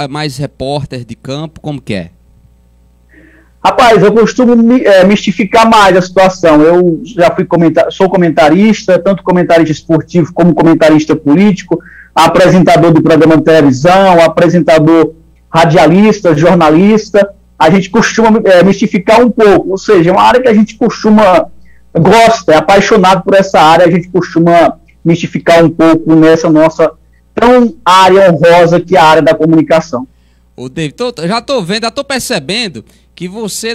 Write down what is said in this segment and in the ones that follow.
mais repórter de campo, como que é? Rapaz, eu costumo mistificar mais a situação. Eu já sou comentarista, tanto comentarista esportivo como comentarista político, apresentador do programa de televisão, apresentador radialista, jornalista. A gente costuma mistificar um pouco, ou seja, é uma área que a gente gosta, é apaixonado por essa área, a gente costuma mistificar um pouco nessa nossa tão área honrosa que é a área da comunicação. Ô, David, já tô percebendo que você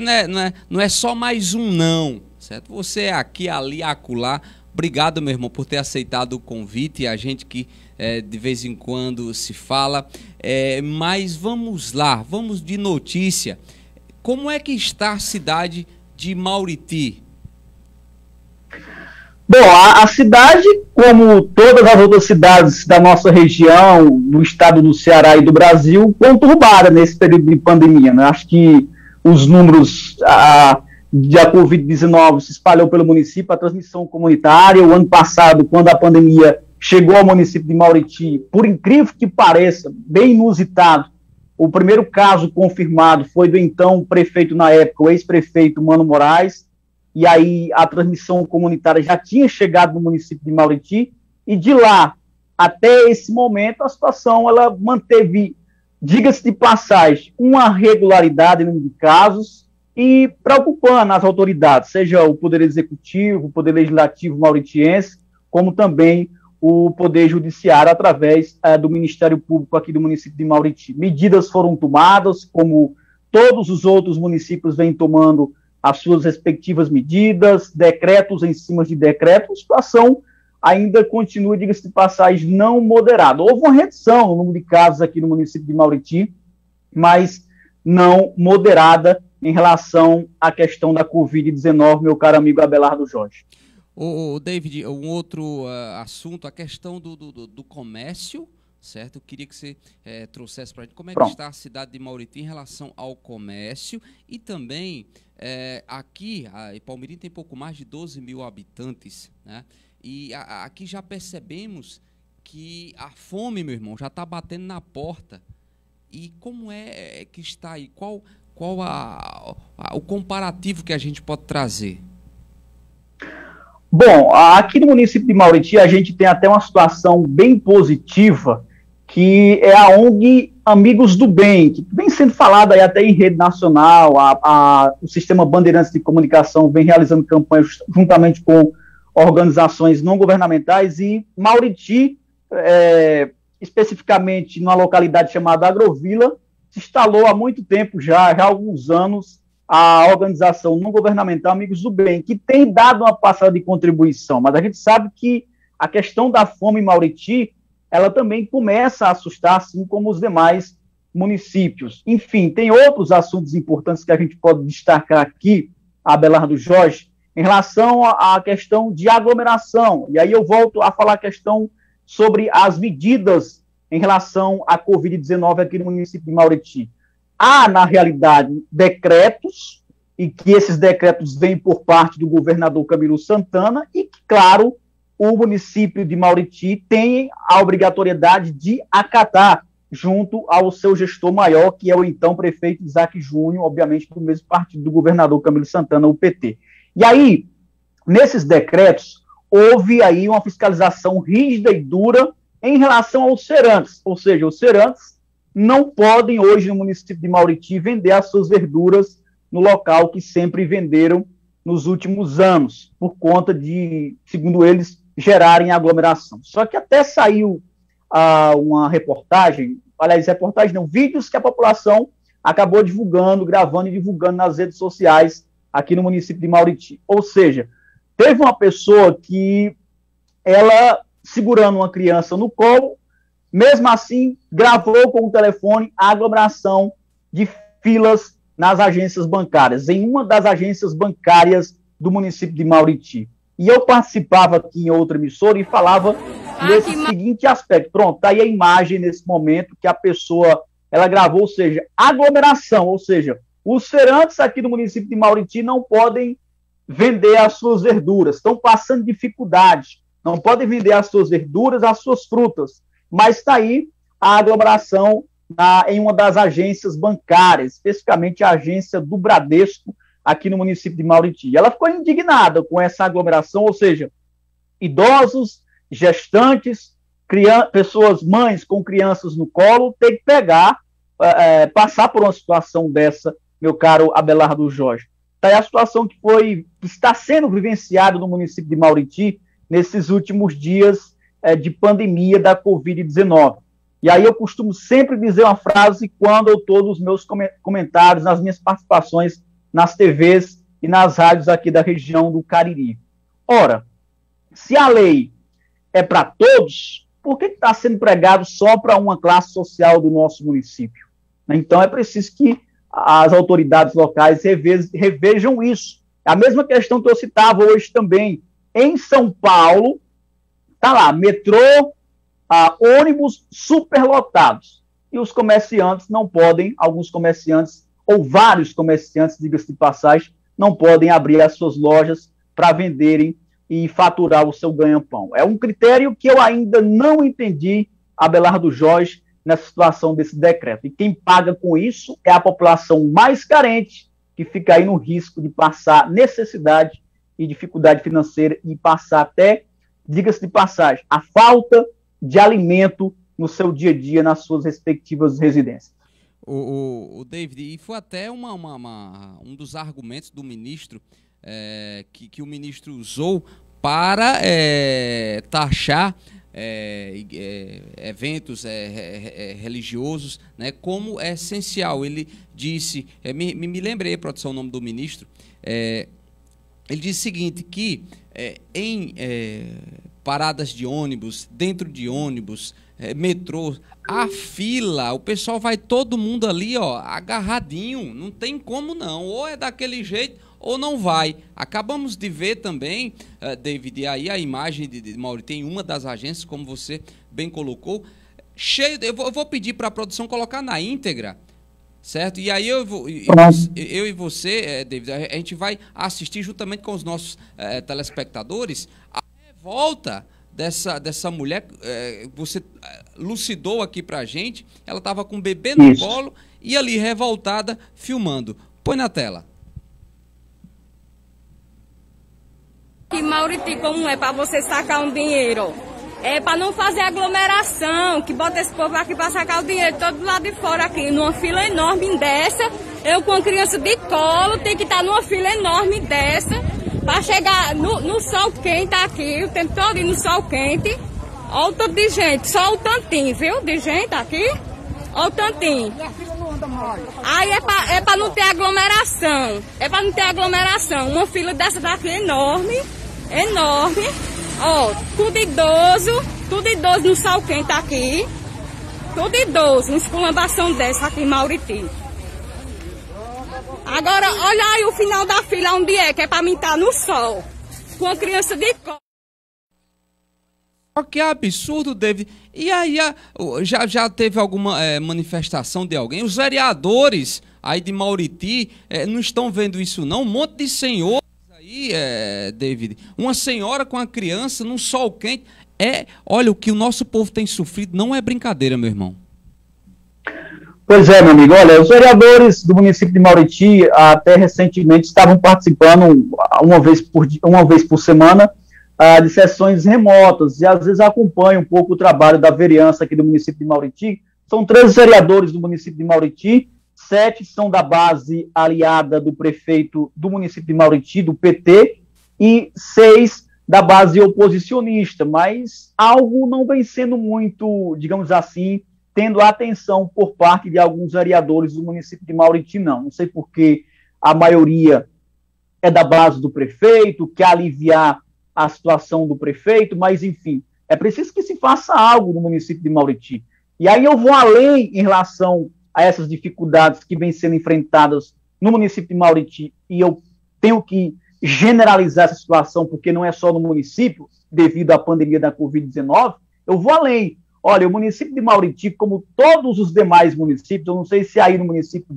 não é só mais um não, certo? Você é aqui, ali, acolá. Obrigado, meu irmão, por ter aceitado o convite, a gente que de vez em quando se fala. Mas vamos lá, vamos de notícia. Como é que está a cidade de Mauriti? Bom, a cidade, como todas as outras cidades da nossa região, do estado do Ceará e do Brasil, conturbada nesse período de pandemia, né? Acho que os números da Covid-19 se espalhou pelo município, a transmissão comunitária. O ano passado, quando a pandemia chegou ao município de Mauriti, por incrível que pareça, bem inusitado, o primeiro caso confirmado foi do então prefeito na época, o ex-prefeito Mano Moraes, e aí a transmissão comunitária já tinha chegado no município de Mauriti, e de lá até esse momento a situação ela manteve, diga-se de passagem, uma regularidade no número de casos e preocupando as autoridades, seja o Poder Executivo, o Poder Legislativo mauritiense, como também o Poder Judiciário através do Ministério Público aqui do município de Mauriti. Medidas foram tomadas, como todos os outros municípios vêm tomando as suas respectivas medidas, decretos em cima de decretos, a situação ainda continua, diga-se de passagem, não moderada. Houve uma redução no número de casos aqui no município de Mauriti, mas não moderada em relação à questão da Covid-19, meu caro amigo Abelardo Jorge. David, um outro assunto, a questão do comércio, certo? Eu queria que você trouxesse para a gente como é que está a cidade de Mauriti em relação ao comércio e também aqui, Ipaumirim tem pouco mais de 12 mil habitantes, né? E aqui já percebemos que a fome, meu irmão, já está batendo na porta. E como é que está aí? Qual o comparativo que a gente pode trazer? Bom, aqui no município de Mauriti a gente tem até uma situação bem positiva, que é a ONG Amigos do Bem, que vem sendo falada aí até em rede nacional. O Sistema Bandeirantes de Comunicação vem realizando campanhas juntamente com organizações não governamentais, e Mauriti, especificamente numa localidade chamada Agrovila, se instalou há muito tempo já há alguns anos, a organização não governamental Amigos do Bem, que tem dado uma passada de contribuição, mas a gente sabe que a questão da fome em Mauriti, ela também começa a assustar, assim como os demais municípios. Enfim, tem outros assuntos importantes que a gente pode destacar aqui, Abelardo Jorge, em relação à questão de aglomeração. E aí eu volto a falar a questão sobre as medidas em relação à Covid-19 aqui no município de Mauriti. Há, na realidade, decretos, e que esses decretos vêm por parte do governador Camilo Santana, e que, claro, o município de Mauriti tem a obrigatoriedade de acatar junto ao seu gestor maior, que é o então prefeito Isaac Júnior, obviamente do mesmo partido do governador Camilo Santana, o PT. E aí, nesses decretos, houve aí uma fiscalização rígida e dura em relação aos feirantes, ou seja, os feirantes não podem hoje no município de Mauriti vender as suas verduras no local que sempre venderam nos últimos anos, por conta de, segundo eles, gerarem aglomeração. Só que até saiu uma reportagem, aliás, reportagem não, vídeos que a população acabou divulgando, gravando e divulgando nas redes sociais aqui no município de Mauriti. Ou seja, teve uma pessoa que ela, segurando uma criança no colo, mesmo assim, gravou com o telefone a aglomeração de filas nas agências bancárias, em uma das agências bancárias do município de Mauriti. E eu participava aqui em outra emissora e falava nesse seguinte aspecto. Pronto, tá aí a imagem nesse momento que a pessoa, ela gravou, ou seja, aglomeração, ou seja, os feirantes aqui do município de Mauriti não podem vender as suas verduras, estão passando dificuldade, não podem vender as suas verduras, as suas frutas, mas está aí a aglomeração em uma das agências bancárias, especificamente a agência do Bradesco, aqui no município de Mauriti. Ela ficou indignada com essa aglomeração, ou seja, idosos, gestantes, pessoas, mães com crianças no colo, ter que passar por uma situação dessa, meu caro Abelardo Jorge. Tá aí a situação que está sendo vivenciada no município de Mauriti nesses últimos dias de pandemia da Covid-19. E aí eu costumo sempre dizer uma frase quando eu estou nos meus comentários, nas minhas participações nas TVs e nas rádios aqui da região do Cariri. Ora, se a lei é para todos, por que está sendo pregado só para uma classe social do nosso município? Então é preciso que as autoridades locais revejam isso. A mesma questão que eu citava hoje também. Em São Paulo, está lá, metrô, ônibus superlotados. E os comerciantes não podem, alguns comerciantes, ou vários comerciantes, diga-se de passagem, não podem abrir as suas lojas para venderem e faturar o seu ganha-pão. É um critério que eu ainda não entendi, Abelardo Jorge, nessa situação desse decreto. E quem paga com isso é a população mais carente, que fica aí no risco de passar necessidade e dificuldade financeira e passar até, diga-se de passagem, a falta de alimento no seu dia a dia, nas suas respectivas residências. O David, e foi até um dos argumentos do ministro, que o ministro usou para taxar eventos religiosos, né, como é essencial. Ele disse, me lembrei, produção, o nome do ministro, ele disse o seguinte, que em paradas de ônibus, dentro de ônibus, metrô, a fila, o pessoal vai todo mundo ali, ó, agarradinho, não tem como não, ou é daquele jeito ou não vai. Acabamos de ver também, David, aí a imagem de Mauriti em uma das agências, como você bem colocou, cheio, eu vou pedir para a produção colocar na íntegra, certo? E aí eu e você, David, a gente vai assistir juntamente com os nossos telespectadores a revolta dessa mulher. Você lucidou aqui pra gente, ela estava com o bebê no colo e ali revoltada filmando. Põe na tela. E Mauriti, como é para você sacar um dinheiro? É para não fazer aglomeração, que bota esse povo aqui para sacar o dinheiro todo lado de fora aqui, numa fila enorme dessa. Eu com a criança de colo, tem que estar numa fila enorme dessa, para chegar no sol quente aqui, o tempo todo no sol quente. Olha o tanto de gente, só o tantinho, viu, de gente aqui. Olha o tantinho. Aí é para não ter aglomeração, uma fila dessa daqui enorme, ó, tudo idoso no sol quente aqui, tudo idoso, uma esculhambação dessa aqui em Mauriti. Agora, olha aí o final da fila onde que é para mim estar no sol, com a criança de colo. Que absurdo, David. E aí, já teve alguma manifestação de alguém? Os vereadores aí de Mauriti não estão vendo isso não? Um monte de senhores aí, David. Uma senhora com a criança num sol quente. Olha, o que o nosso povo tem sofrido não é brincadeira, meu irmão. Pois é, meu amigo. Olha, os vereadores do município de Mauriti até recentemente estavam participando uma vez por semana de sessões remotas, e às vezes acompanha um pouco o trabalho da vereança aqui do município de Mauriti. São 13 vereadores do município de Mauriti, 7 são da base aliada do prefeito do município de Mauriti, do PT, e 6 da base oposicionista, mas algo não vem sendo muito, digamos assim, tendo atenção por parte de alguns vereadores do município de Mauriti, não. Não sei porque a maioria é da base do prefeito, quer aliviar a situação do prefeito, mas, enfim, é preciso que se faça algo no município de Mauriti. E aí eu vou além em relação a essas dificuldades que vêm sendo enfrentadas no município de Mauriti, e eu tenho que generalizar essa situação, porque não é só no município, devido à pandemia da Covid-19, eu vou além. Olha, o município de Mauriti, como todos os demais municípios, eu não sei se aí no município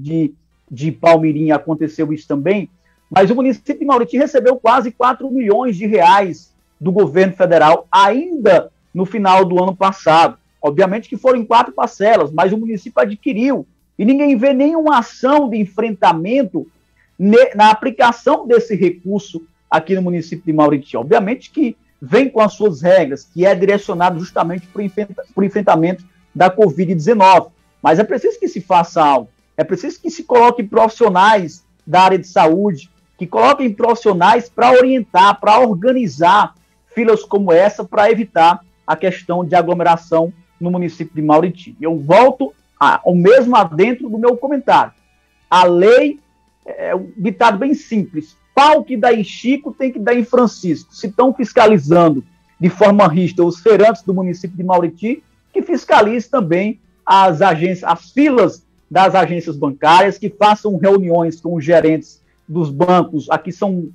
de Palmirim aconteceu isso também, mas o município de Mauriti recebeu quase 4 milhões de reais do governo federal ainda no final do ano passado. Obviamente que foram em 4 parcelas, mas o município adquiriu. E ninguém vê nenhuma ação de enfrentamento na aplicação desse recurso aqui no município de Mauriti. Obviamente que vem com as suas regras, que é direcionado justamente para o enfrentamento da Covid-19. Mas é preciso que se faça algo. É preciso que se coloquem profissionais da área de saúde, que coloquem profissionais para orientar, para organizar filas como essa, para evitar a questão de aglomeração no município de Mauriti. Eu volto ao mesmo adentro do meu comentário. A lei é um ditado bem simples. Pau que dá em Chico tem que dar em Francisco. Se estão fiscalizando de forma rígida os feirantes do município de Mauriti, que fiscalize também as agências, as filas das agências bancárias, que façam reuniões com os gerentes dos bancos. Aqui são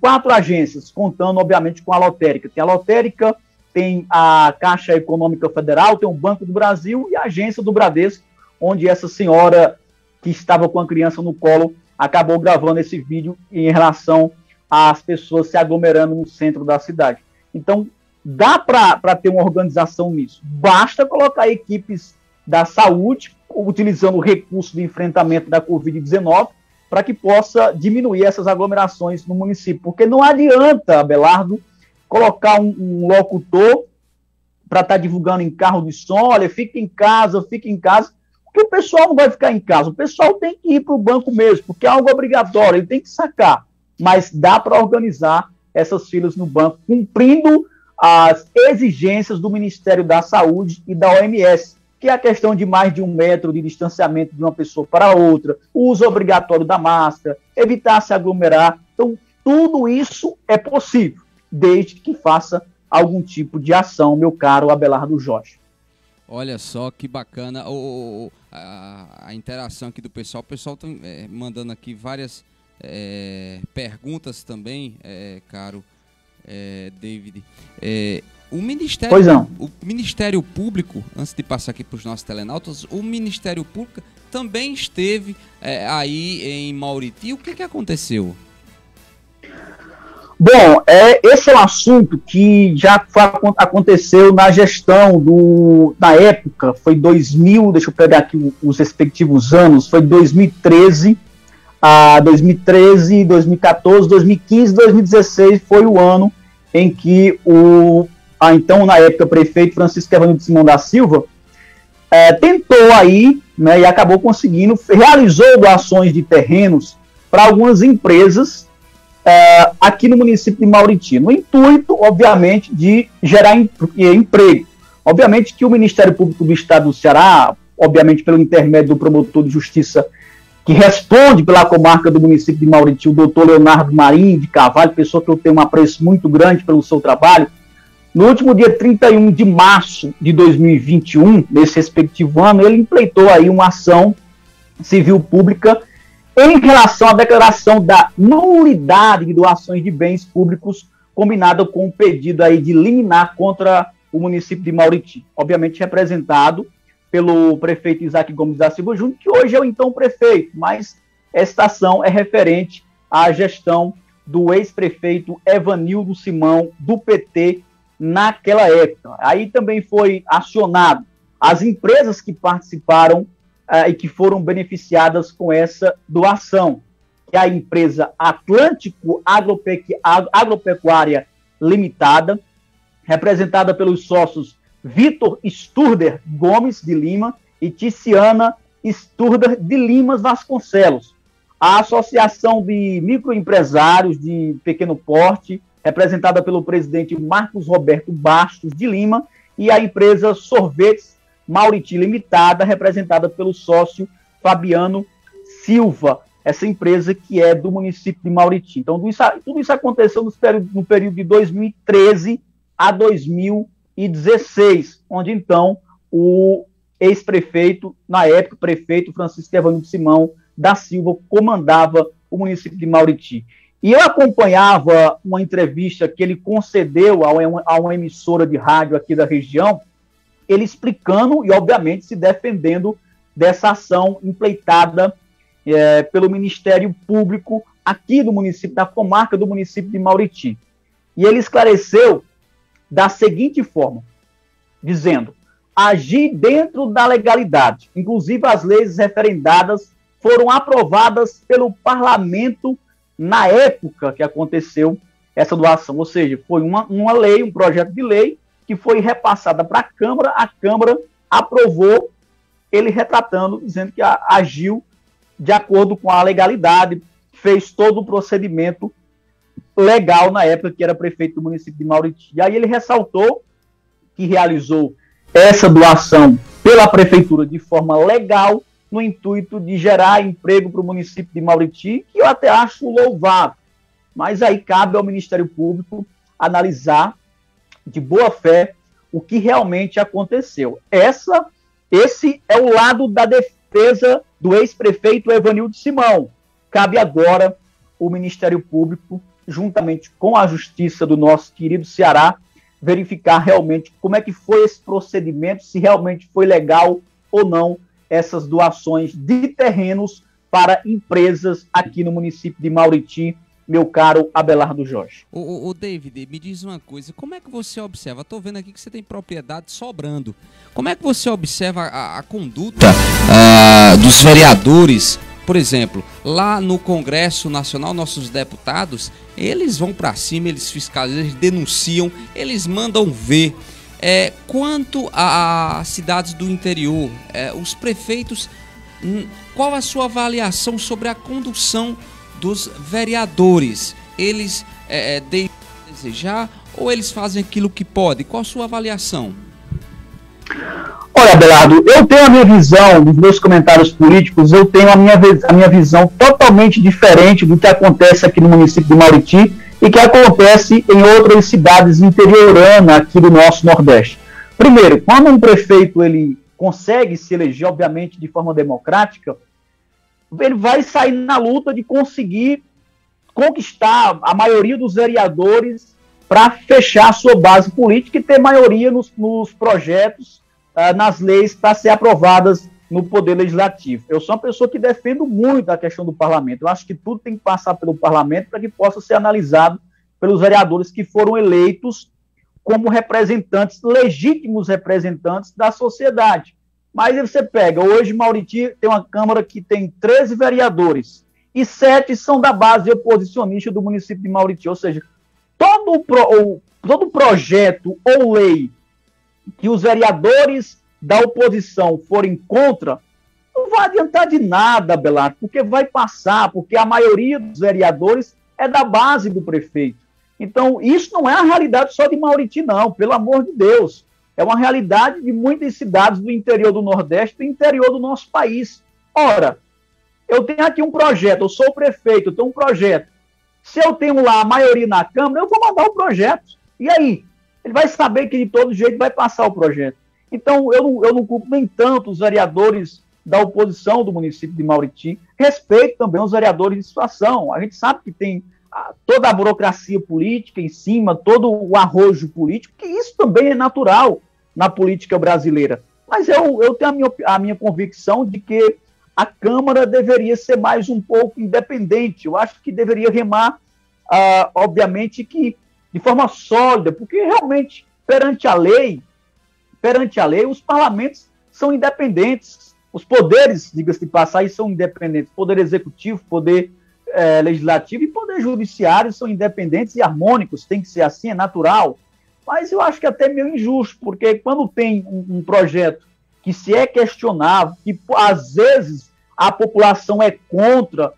4 agências, contando, obviamente, com a lotérica. Tem a lotérica, tem a Caixa Econômica Federal, tem o Banco do Brasil e a agência do Bradesco, onde essa senhora que estava com a criança no colo acabou gravando esse vídeo em relação às pessoas se aglomerando no centro da cidade. Então, dá para ter uma organização nisso. Basta colocar equipes da saúde, utilizando o recurso de enfrentamento da Covid-19, para que possa diminuir essas aglomerações no município. Porque não adianta, Abelardo, colocar um locutor para estar divulgando em carro de som, olha, fica em casa, porque o pessoal não vai ficar em casa, o pessoal tem que ir para o banco mesmo, porque é algo obrigatório, ele tem que sacar, mas dá para organizar essas filas no banco, cumprindo as exigências do Ministério da Saúde e da OMS, que é a questão de mais de 1 metro de distanciamento de uma pessoa para outra, o uso obrigatório da máscara, evitar se aglomerar. Então, tudo isso é possível, desde que faça algum tipo de ação, meu caro Abelardo Jorge. Olha só que bacana a interação aqui do pessoal. O pessoal está mandando aqui várias perguntas também, caro David. O Ministério Público, antes de passar aqui para os nossos telenautas, o Ministério Público também esteve aí em Mauriti. O que aconteceu? Bom, esse é um assunto que já aconteceu na gestão na época, foi 2000, deixa eu pegar aqui os respectivos anos, foi 2013, 2014, 2015, 2016 foi o ano em que então, na época, prefeito Francisco Evanildo Simão da Silva tentou aí, né, e acabou conseguindo, realizou doações de terrenos para algumas empresas aqui no município de Mauriti, no intuito, obviamente, de gerar emprego. Obviamente que o Ministério Público do Estado do Ceará, obviamente pelo intermédio do promotor de justiça que responde pela comarca do município de Mauriti, o doutor Leonardo Marinho de Carvalho, pessoa que eu tenho um apreço muito grande pelo seu trabalho, no último dia 31 de março de 2021, nesse respectivo ano, ele impleitou aí uma ação civil pública em relação à declaração da nulidade de doações de bens públicos, combinada com o pedido aí de liminar contra o município de Mauriti, obviamente representado pelo prefeito Isaac Gomes da Silva Júnior, que hoje é o então prefeito, mas esta ação é referente à gestão do ex-prefeito Evanildo Simão, do PT, naquela época. Aí também foi acionado as empresas que participaram e que foram beneficiadas com essa doação, que é a empresa Atlântico Agropecuária Limitada, representada pelos sócios Vitor Sturder Gomes de Lima e Ticiana Sturder de Limas Vasconcelos. A Associação de Microempresários de Pequeno Porte, representada pelo presidente Marcos Roberto Bastos de Lima, e a empresa Sorvetes Mauriti Limitada, representada pelo sócio Fabiano Silva, essa empresa que é do município de Mauriti. Então, tudo isso aconteceu no período de 2013 a 2016, onde, então, o ex-prefeito, na época, prefeito Francisco Evanildo Simão da Silva, comandava o município de Mauriti. E eu acompanhava uma entrevista que ele concedeu a uma emissora de rádio aqui da região, ele explicando e, obviamente, se defendendo dessa ação empleitada pelo Ministério Público aqui do município, da comarca do município de Mauriti. E ele esclareceu da seguinte forma, dizendo: agir dentro da legalidade. Inclusive, as leis referendadas foram aprovadas pelo parlamento na época que aconteceu essa doação. Ou seja, foi uma lei, um projeto de lei, que foi repassada para a Câmara aprovou, ele retratando, dizendo que agiu de acordo com a legalidade, fez todo o procedimento legal na época que era prefeito do município de Mauriti. E aí ele ressaltou que realizou essa doação pela prefeitura de forma legal, no intuito de gerar emprego para o município de Mauriti, que eu até acho louvável. Mas aí cabe ao Ministério Público analisar de boa fé o que realmente aconteceu. Esse é o lado da defesa do ex-prefeito Evanildo Simão. Cabe agora o Ministério Público, juntamente com a Justiça do nosso querido Ceará, verificar realmente como é que foi esse procedimento, se realmente foi legal ou não essas doações de terrenos para empresas aqui no município de Mauriti, meu caro Abelardo Jorge. O David, me diz uma coisa, como é que você observa, estou vendo aqui que você tem propriedade sobrando, como é que você observa a conduta dos vereadores? Por exemplo, lá no Congresso Nacional, nossos deputados, eles vão para cima, eles fiscalizam, eles denunciam, eles mandam ver. Quanto a cidades do interior, os prefeitos, qual a sua avaliação sobre a condução dos vereadores? Eles deixam a desejar ou eles fazem aquilo que pode? Qual a sua avaliação? Olha, Abelardo, eu tenho a minha visão dos meus comentários políticos, eu tenho a minha visão totalmente diferente do que acontece aqui no município de Mauriti e que acontece em outras cidades interioranas aqui do nosso Nordeste. Primeiro, quando um prefeito ele consegue se eleger, obviamente, de forma democrática, ele vai sair na luta de conseguir conquistar a maioria dos vereadores para fechar a sua base política e ter maioria nos projetos, nas leis para ser aprovadas no Poder Legislativo. Eu sou uma pessoa que defendo muito a questão do parlamento. Eu acho que tudo tem que passar pelo parlamento para que possa ser analisado pelos vereadores que foram eleitos como representantes, legítimos representantes da sociedade. Mas você pega, hoje Mauriti tem uma Câmara que tem 13 vereadores e 7 são da base oposicionista do município de Mauriti. Ou seja, todo projeto ou lei que os vereadores da oposição forem contra, não vai adiantar de nada, Abelardo, porque vai passar, porque a maioria dos vereadores é da base do prefeito. Então, isso não é a realidade só de Mauriti, não, pelo amor de Deus. É uma realidade de muitas cidades do interior do Nordeste, do interior do nosso país. Ora, eu tenho aqui um projeto, eu sou o prefeito, eu tenho um projeto. Se eu tenho lá a maioria na Câmara, eu vou mandar o projeto. E aí? Ele vai saber que de todo jeito vai passar o projeto. Então, eu não culpo nem tanto os vereadores da oposição do município de Mauriti, respeito também os vereadores de situação. A gente sabe que tem toda a burocracia política em cima, todo o arrojo político, que isso também é natural na política brasileira. Mas eu tenho a minha convicção de que a Câmara deveria ser mais um pouco independente. Eu acho que deveria remar, obviamente, que de forma sólida, porque realmente, perante a lei, os parlamentos são independentes, os poderes, diga-se de passagem, são independentes, poder executivo, poder legislativo e poder judiciário são independentes e harmônicos, tem que ser assim, é natural, mas eu acho que até meio injusto, porque quando tem um projeto que se é questionável, que às vezes a população é contra,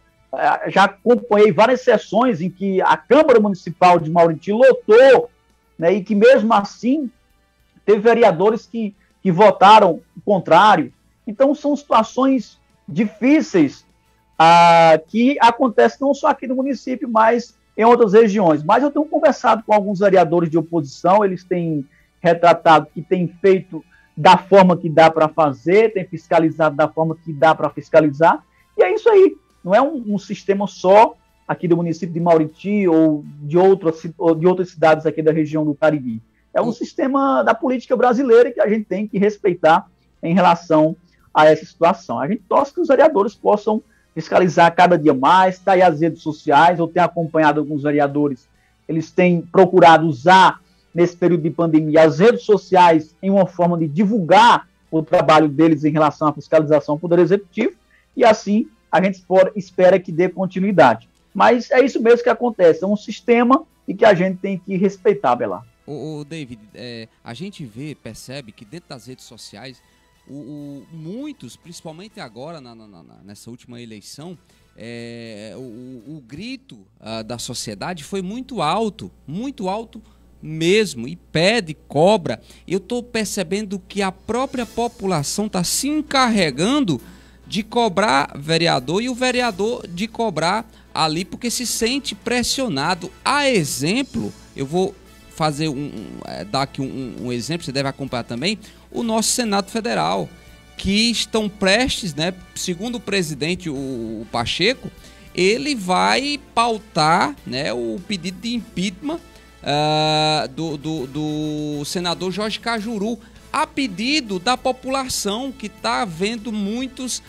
já acompanhei várias sessões em que a Câmara Municipal de Mauriti lotou, né, e que mesmo assim teve vereadores que votaram o contrário. Então são situações difíceis que acontecem não só aqui no município, mas em outras regiões. Mas eu tenho conversado com alguns vereadores de oposição, eles têm retratado que têm feito da forma que dá para fazer, têm fiscalizado da forma que dá para fiscalizar, e é isso aí. Não é um sistema só aqui do município de Mauriti ou de outras cidades aqui da região do Cariri. É um sistema da política brasileira que a gente tem que respeitar em relação a essa situação. A gente torce que os vereadores possam fiscalizar cada dia mais, está aí as redes sociais, eu tenho acompanhado alguns vereadores, eles têm procurado usar nesse período de pandemia, as redes sociais em uma forma de divulgar o trabalho deles em relação à fiscalização do Poder Executivo, e assim a gente espera que dê continuidade. Mas é isso mesmo que acontece, é um sistema e que a gente tem que respeitar, Belar. David, a gente percebe que dentro das redes sociais, muitos, principalmente agora, nessa última eleição, o grito da sociedade foi muito alto mesmo, e pede, cobra. Eu estou percebendo que a própria população está se encarregando de cobrar vereador e o vereador de cobrar ali, porque se sente pressionado. A exemplo, eu vou fazer dar aqui um exemplo, você deve acompanhar também, o nosso Senado Federal, que estão prestes, né, segundo o presidente, o Pacheco, ele vai pautar, né, o pedido de impeachment do senador Jorge Cajuru, a pedido da população, que está havendo muitos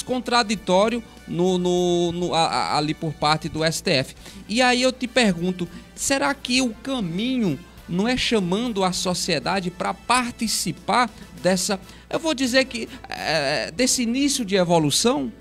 contraditórios ali por parte do STF. E aí eu te pergunto, será que o caminho não é chamando a sociedade para participar dessa, eu vou dizer que, desse início de evolução?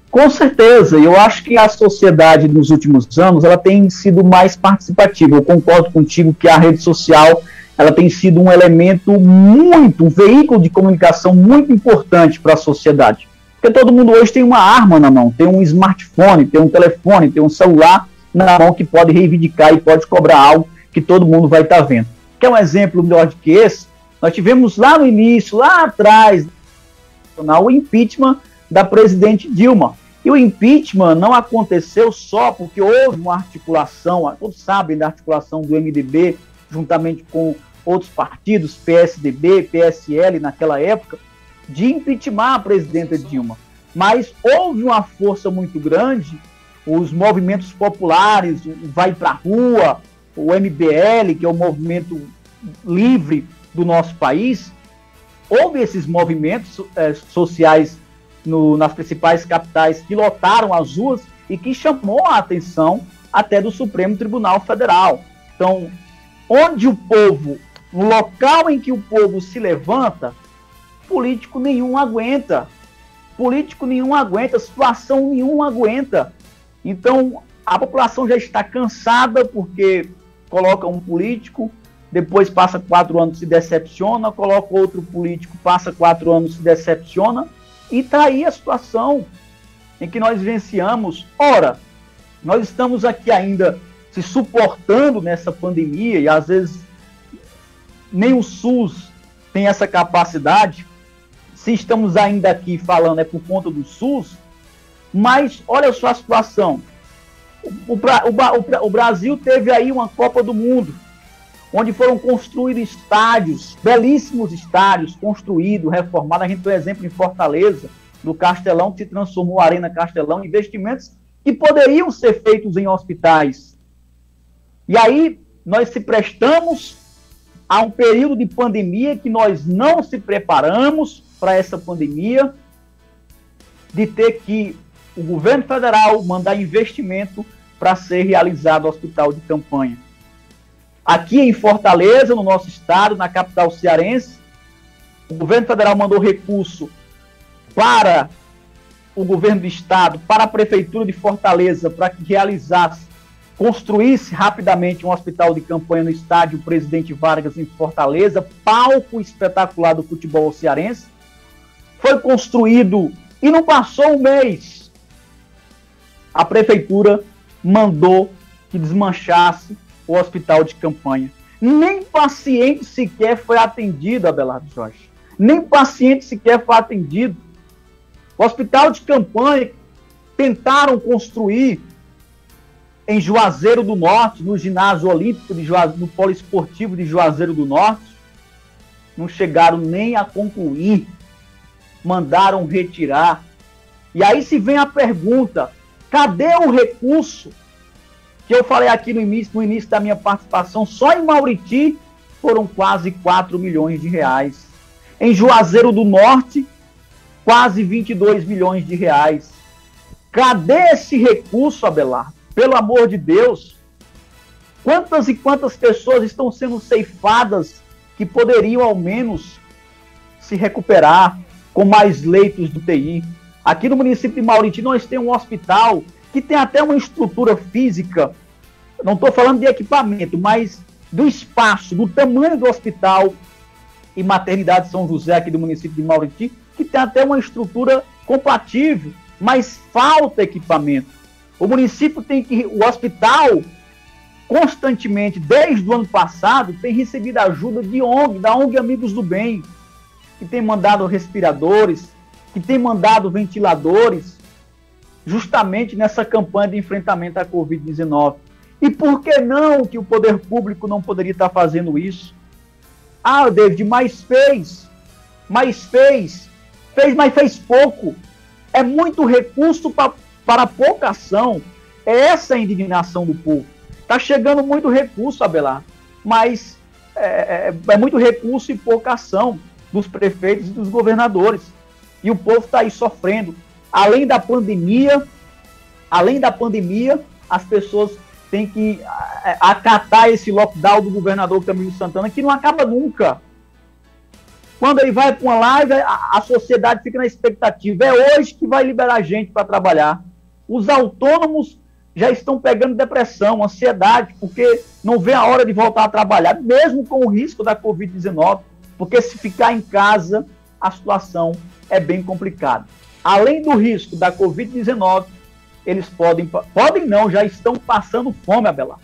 Com certeza, eu acho que a sociedade nos últimos anos ela tem sido mais participativa. Eu concordo contigo que a rede social ela tem sido um elemento um veículo de comunicação muito importante para a sociedade. Porque todo mundo hoje tem uma arma na mão, tem um smartphone, tem um telefone, tem um celular na mão que pode reivindicar e pode cobrar algo que todo mundo vai estar vendo. Quer um exemplo melhor do que esse? Nós tivemos lá no início, lá atrás, o impeachment da presidente Dilma. E o impeachment não aconteceu só porque houve uma articulação, todos sabem da articulação do MDB, juntamente com outros partidos, PSDB, PSL, naquela época, de impeachment a presidenta Dilma. Mas houve uma força muito grande, os movimentos populares, o Vai Pra Rua, o MBL, que é o movimento livre do nosso país, houve esses movimentos sociais nas principais capitais que lotaram as ruas e que chamou a atenção até do Supremo Tribunal Federal. Então, onde o povo, no local em que o povo se levanta, político nenhum aguenta. Político nenhum aguenta, situação nenhuma aguenta. Então, a população já está cansada porque coloca um político, depois passa 4 anos se decepciona, coloca outro político, passa 4 anos se decepciona, e está aí a situação em que nós vivenciamos. Ora, nós estamos aqui ainda se suportando nessa pandemia, e às vezes nem o SUS tem essa capacidade. Se estamos ainda aqui falando é por conta do SUS, mas olha só a situação. O Brasil teve aí uma Copa do Mundo, onde foram construídos estádios, belíssimos estádios, construídos, reformados. A gente tem um exemplo em Fortaleza, do Castelão, que se transformou em Arena Castelão, investimentos que poderiam ser feitos em hospitais. E aí nós se prestamos a um período de pandemia que nós não se preparamos para essa pandemia, de ter que o governo federal mandar investimento para ser realizado o hospital de campanha. Aqui em Fortaleza, no nosso estado, na capital cearense, o governo federal mandou recurso para o governo do estado, para a prefeitura de Fortaleza, para que construísse rapidamente um hospital de campanha no estádio Presidente Vargas, em Fortaleza, palco espetacular do futebol cearense. Foi construído e não passou um mês, a prefeitura mandou que desmanchasse o hospital de campanha. Nem paciente sequer foi atendido, Abelardo Jorge. Nem paciente sequer foi atendido. O hospital de campanha tentaram construir em Juazeiro do Norte, no ginásio olímpico, no poliesportivo de Juazeiro do Norte. Não chegaram nem a concluir. Mandaram retirar. E aí se vem a pergunta, cadê o recurso que eu falei aqui no início da minha participação? Só em Mauriti foram quase 4 milhões de reais. Em Juazeiro do Norte, quase 22 milhões de reais. Cadê esse recurso, Abelardo? Pelo amor de Deus. Quantas e quantas pessoas estão sendo ceifadas que poderiam, ao menos, se recuperar com mais leitos do UTI? Aqui no município de Mauriti, nós temos um hospital que tem até uma estrutura física, não estou falando de equipamento, mas do espaço, do tamanho do hospital e maternidade São José, aqui do município de Mauriti, que tem até uma estrutura compatível, mas falta equipamento. O município tem que... O hospital, constantemente, desde o ano passado, tem recebido ajuda de ONG, da ONG Amigos do Bem, que tem mandado respiradores, que tem mandado ventiladores, justamente nessa campanha de enfrentamento à Covid-19. E por que não que o poder público não poderia estar fazendo isso? Ah, David, mas fez, mas fez, mas fez pouco. É muito recurso para pouca ação. É essa a indignação do povo. Está chegando muito recurso, Abelardo, mas é muito recurso e pouca ação dos prefeitos e dos governadores. E o povo está aí sofrendo. Além da pandemia, as pessoas têm que acatar esse lockdown do governador Camilo Santana, que não acaba nunca. Quando ele vai para uma live, a sociedade fica na expectativa. É hoje que vai liberar gente para trabalhar. Os autônomos já estão pegando depressão, ansiedade, porque não vê a hora de voltar a trabalhar, mesmo com o risco da Covid-19, porque se ficar em casa, a situação é bem complicada. Além do risco da Covid-19, eles podem não, já estão passando fome, Abelardo.